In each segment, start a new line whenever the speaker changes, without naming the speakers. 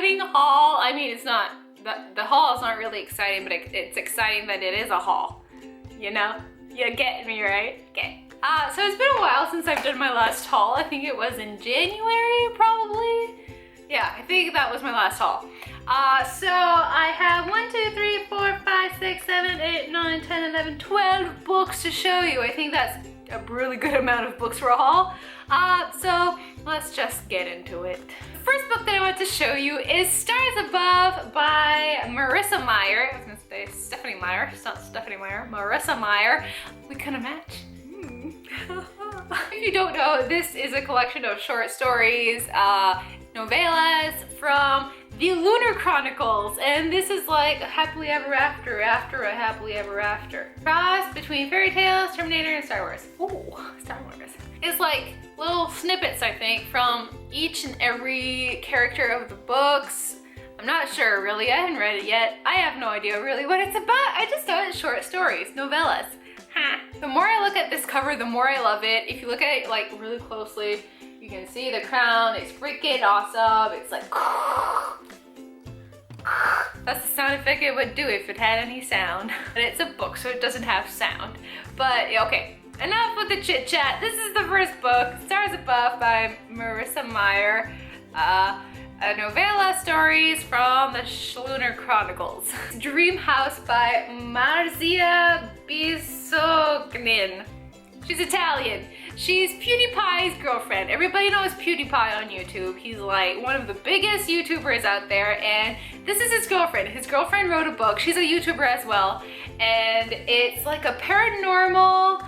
exciting haul. I mean, it's not, the haul is not really exciting, but it's exciting that it is a haul. You know? You get me, right? Okay. So it's been a while since I've done my last haul. I think it was in January, probably. Yeah, I think that was my last haul. So I have 1, 2, 3, 4, 5, 6, 7, 8, 9, 10, 11, 12 books to show you. I think that's a really good amount of books for a haul. So let's just get into it. The first book that I want to show you is Stars Above by Marissa Meyer. I was gonna say Stephanie Meyer. It's not Stephanie Meyer. Marissa Meyer. We couldn't match. If you don't know, this is a collection of short stories, novellas from the Lunar Chronicles, and this is like a happily ever after after a happily ever after. Cross between fairy tales, Terminator, and Star Wars. Ooh, Star Wars. It's like little snippets, I think, from each and every character of the books. I'm not sure, really. I haven't read it yet. I have no idea really what it's about. I just thought it's short stories, novellas. The more I look at this cover, the more I love it. If you look at it like really closely, you can see the crown. It's freaking awesome. It's like that's the sound effect it would do if it had any sound. And it's a book, so it doesn't have sound. But okay, enough with the chit chat. This is the first book, Stars Above by Marissa Meyer. A novella stories from the Lunar Chronicles. Dream House by Marzia Bisognin. She's Italian. She's PewDiePie's girlfriend. Everybody knows PewDiePie on YouTube. He's like one of the biggest YouTubers out there, and this is his girlfriend. His girlfriend wrote a book. She's a YouTuber as well, and it's like a paranormal,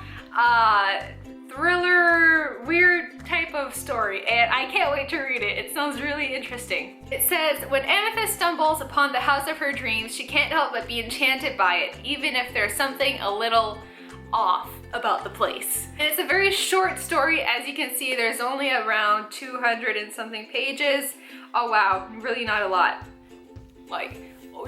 thriller, weird type of story, and I can't wait to read it. It sounds really interesting. It says, when Amethyst stumbles upon the house of her dreams, she can't help but be enchanted by it, even if there's something a little off about the place. And it's a very short story. As you can see, there's only around 200 and something pages. Oh wow, really not a lot. Like,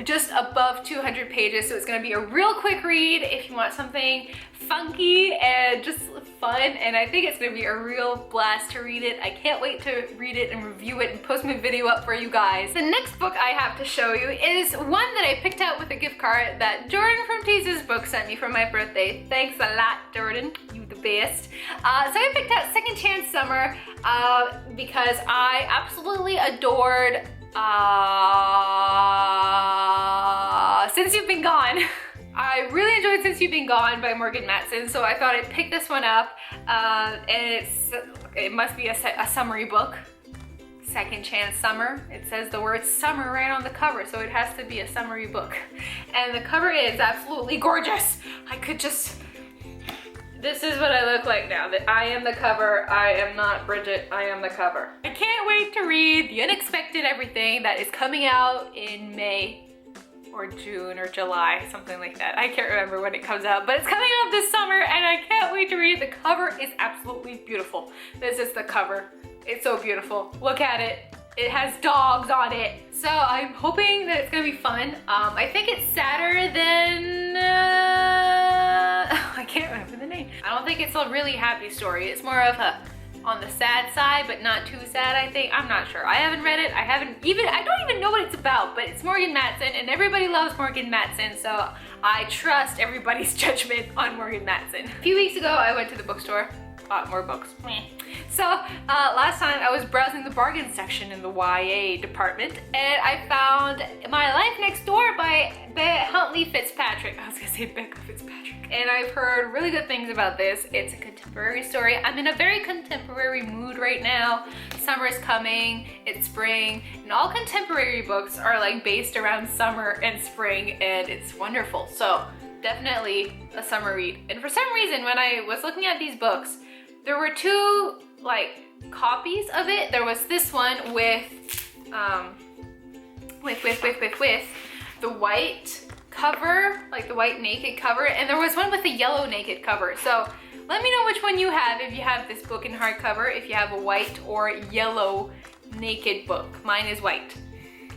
just above 200 pages, so it's gonna be a real quick read if you want something funky and just fun, and I think it's gonna be a real blast to read it. I can't wait to read it and review it and post my video up for you guys. The next book I have to show you is one that I picked out with a gift card that Jordan from Teaser's Book sent me for my birthday. Thanks a lot, Jordan. You the best. So I picked out Second Chance Summer because I absolutely adored Since You've Been Gone. I really enjoyed Since You've Been Gone by Morgan Matson, so I thought I'd pick this one up, and it must be a summery book. Second Chance Summer. It says the word summer right on the cover, so it has to be a summery book. And the cover is absolutely gorgeous. I could just... This is what I look like now, that I am the cover. I am not Bridget, I am the cover. I can't wait to read The Unexpected Everything that is coming out in May or June or July, something like that. I can't remember when it comes out, but it's coming out this summer and I can't wait to read it. The cover is absolutely beautiful. This is the cover. It's so beautiful. Look at it. It has dogs on it. So I'm hoping that it's gonna be fun. I think it's sadder than, I can't remember the name. I don't think it's a really happy story. It's more of a on the sad side, but not too sad, I think. I'm not sure. I haven't read it. I don't even know what it's about, but it's Morgan Matson, and everybody loves Morgan Matson, so I trust everybody's judgment on Morgan Matson. A few weeks ago, I went to the bookstore, bought more books. So last time I was browsing the bargain section in the YA department, and I found My Life Next Door by Huntley Fitzpatrick. I was gonna say Becca Fitzpatrick. And I've heard really good things about this. It's a contemporary story. I'm in a very contemporary mood right now. Summer's coming, it's spring, and all contemporary books are like based around summer and spring, and it's wonderful. So definitely a summer read. And for some reason, when I was looking at these books, there were two like copies of it. There was this one with the white cover, like the white naked cover, and there was one with a yellow naked cover. So let me know which one you have, if you have this book in hardcover, if you have a white or yellow naked book. Mine is white.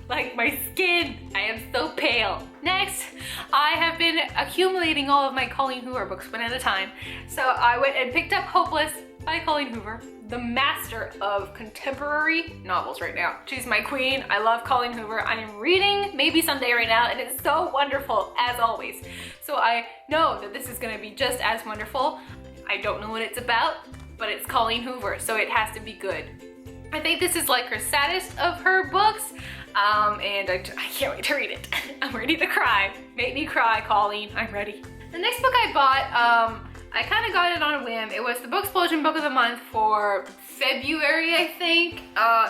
Like my skin, I am so pale. Next, I have been accumulating all of my Colleen Hoover books one at a time. So I went and picked up Hopeless by Colleen Hoover, the master of contemporary novels right now. She's my queen. I love Colleen Hoover. I am reading Maybe Someday right now, and it's so wonderful, as always. So I know that this is gonna be just as wonderful. I don't know what it's about, but it's Colleen Hoover, so it has to be good. I think this is like her saddest of her books, and I can't wait to read it. I'm ready to cry. Make me cry, Colleen. I'm ready. The next book I bought, I kind of got it on a whim. It was the Booksplosion Book of the Month for February, I think.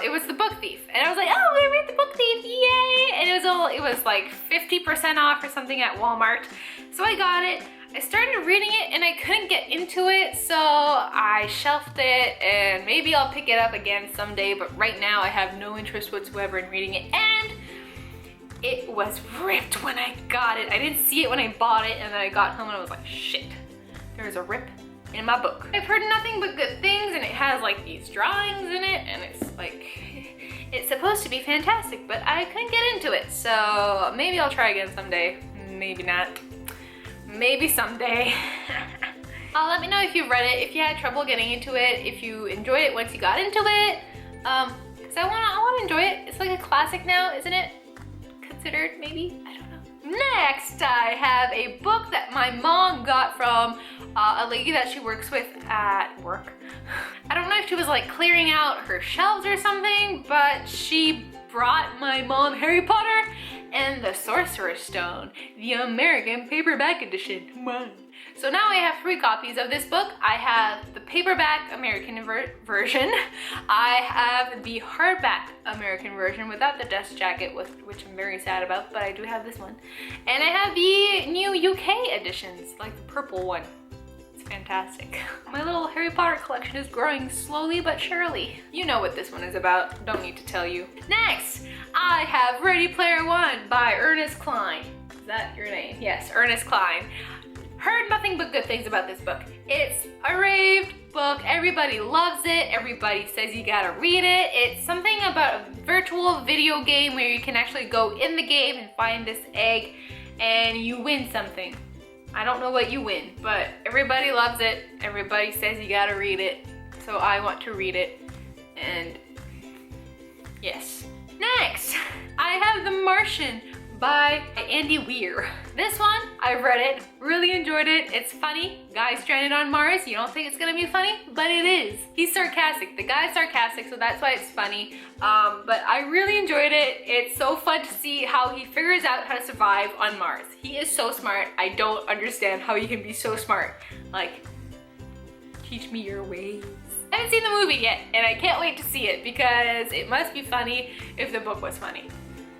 It was The Book Thief, and I was like, oh, I'm gonna read The Book Thief, yay! And it was like 50% off or something at Walmart. So I got it. I started reading it and I couldn't get into it, so I shelved it, and maybe I'll pick it up again someday, but right now I have no interest whatsoever in reading it. And it was ripped when I got it. I didn't see it when I bought it, and then I got home and I was like, shit, there's a rip in my book. I've heard nothing but good things, and it has like these drawings in it, and it's like, it's supposed to be fantastic, but I couldn't get into it, so maybe I'll try again someday. Maybe not. Maybe someday. Let me know if you've read it, if you had trouble getting into it, if you enjoyed it once you got into it. Cause I wanna enjoy it. It's like a classic now, isn't it? Considered, maybe? I don't know. Next, I have a book that my mom got from a lady that she works with at work. I don't know if she was like clearing out her shelves or something, but she brought my mom Harry Potter and the Sorcerer's Stone, the American paperback edition. So now I have 3 copies of this book. I have the paperback American version. I have the hardback American version without the dust jacket, which I'm very sad about, but I do have this one. And I have the new UK editions, like the purple one. Fantastic. My little Harry Potter collection is growing slowly but surely. You know what this one is about, don't need to tell you. Next, I have Ready Player One by Ernest Cline. Is that your name? Yes, Ernest Cline. Heard nothing but good things about this book. It's a raved book, everybody loves it, everybody says you gotta read it. It's something about a virtual video game where you can actually go in the game and find this egg and you win something. I don't know what you win, but everybody loves it. Everybody says you gotta read it. So I want to read it, and yes. Next, I have The Martian by Andy Weir. This one, I've read it, really enjoyed it. It's funny, guy stranded on Mars. You don't think it's gonna be funny, but it is. He's sarcastic, the guy's sarcastic, so that's why it's funny. But I really enjoyed it. It's so fun to see how he figures out how to survive on Mars. He is so smart. I don't understand how he can be so smart. Like, teach me your ways. I haven't seen the movie yet, and I can't wait to see it because it must be funny if the book was funny.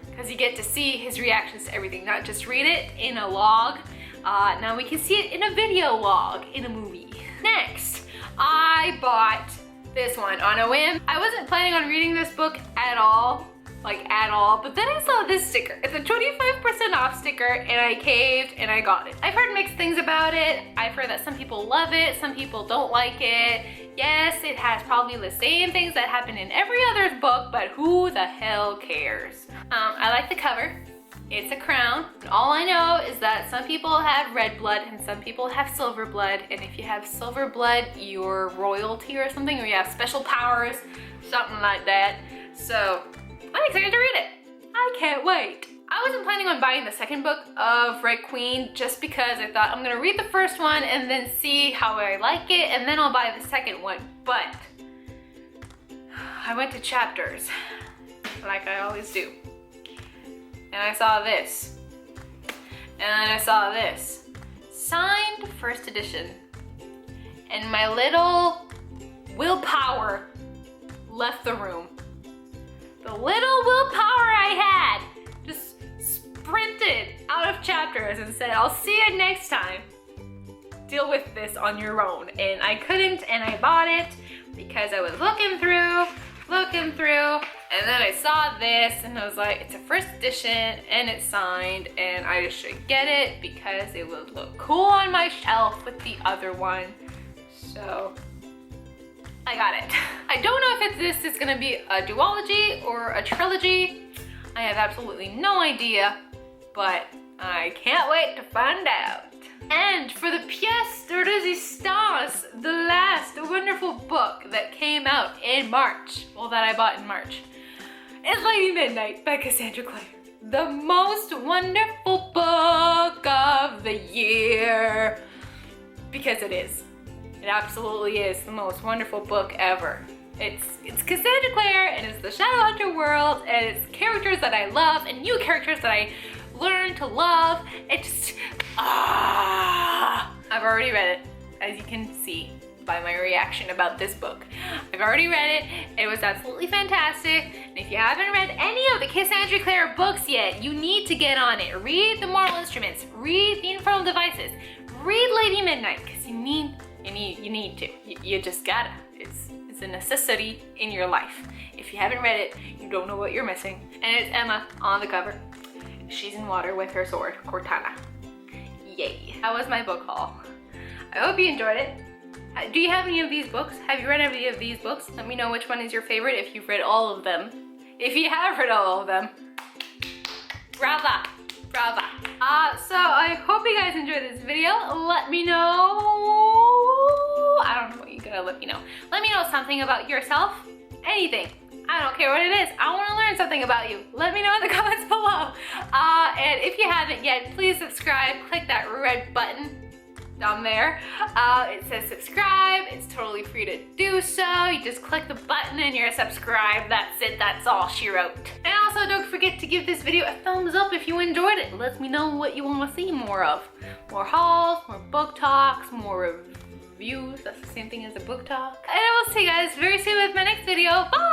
Because you get to see his reactions to everything, not just read it in a log. Now we can see it in a video log in a movie. Next, I bought this one on a whim. I wasn't planning on reading this book at all, but then I saw this sticker. It's a 25% off sticker, and I caved and I got it. I've heard mixed things about it. I've heard that some people love it, some people don't like it. Yes, it has probably the same things that happen in every other book, but who the hell cares? I like the cover. It's a crown. And all I know is that some people have red blood and some people have silver blood. And if you have silver blood, you're royalty or something, or you have special powers, something like that. So I'm excited to read it. I can't wait. I wasn't planning on buying the second book of Red Queen just because I thought I'm gonna read the first one and then see how I like it, and then I'll buy the second one. But I went to Chapters, like I always do. And I saw this. And I saw this. Signed first edition. And my little willpower left the room. The little willpower I had just sprinted out of Chapters and said, I'll see you next time. Deal with this on your own. And I couldn't, and I bought it because I was looking through, and then I saw this and I was like, it's a first edition and it's signed and I just should get it because it would look cool on my shelf with the other one. So I got it. I don't know if this is gonna be a duology or a trilogy. I have absolutely no idea, but I can't wait to find out. And for the pièce de résistance, the last wonderful book that came out in March, well, that I bought in March, is Lady Midnight by Cassandra Clare. The most wonderful book of the year. Because it is. It absolutely is the most wonderful book ever. It's Cassandra Clare, and it's the Shadowhunter world, and it's characters that I love, and new characters that I learned to love. It's just, I've already read it, as you can see by my reaction about this book. I've already read it. It was absolutely fantastic. And if you haven't read any of the Cassandra Clare books yet, you need to get on it. Read The Mortal Instruments. Read The Infernal Devices. Read Lady Midnight, because you need to. You just gotta. It's a necessity in your life. If you haven't read it, you don't know what you're missing. And it's Emma on the cover. She's in water with her sword, Cortana. Yay. That was my book haul. I hope you enjoyed it. Do you have any of these books? Have you read any of these books? Let me know which one is your favorite if you've read all of them. If you have read all of them, brava, brava. So I hope you guys enjoyed this video. Let me know, I don't know what you're gonna let me know. Let me know something about yourself, anything. I don't care what it is. I want to learn something about you. Let me know in the comments below. And if you haven't yet, please subscribe. Click that red button down there. It says subscribe. It's totally free to do so. You just click the button and you're subscribed. That's it. That's all she wrote. And also don't forget to give this video a thumbs up if you enjoyed it. It lets me know what you want to see more of. More hauls, more book talks, more reviews. That's the same thing as a book talk. And I will see you guys very soon with my next video. Bye!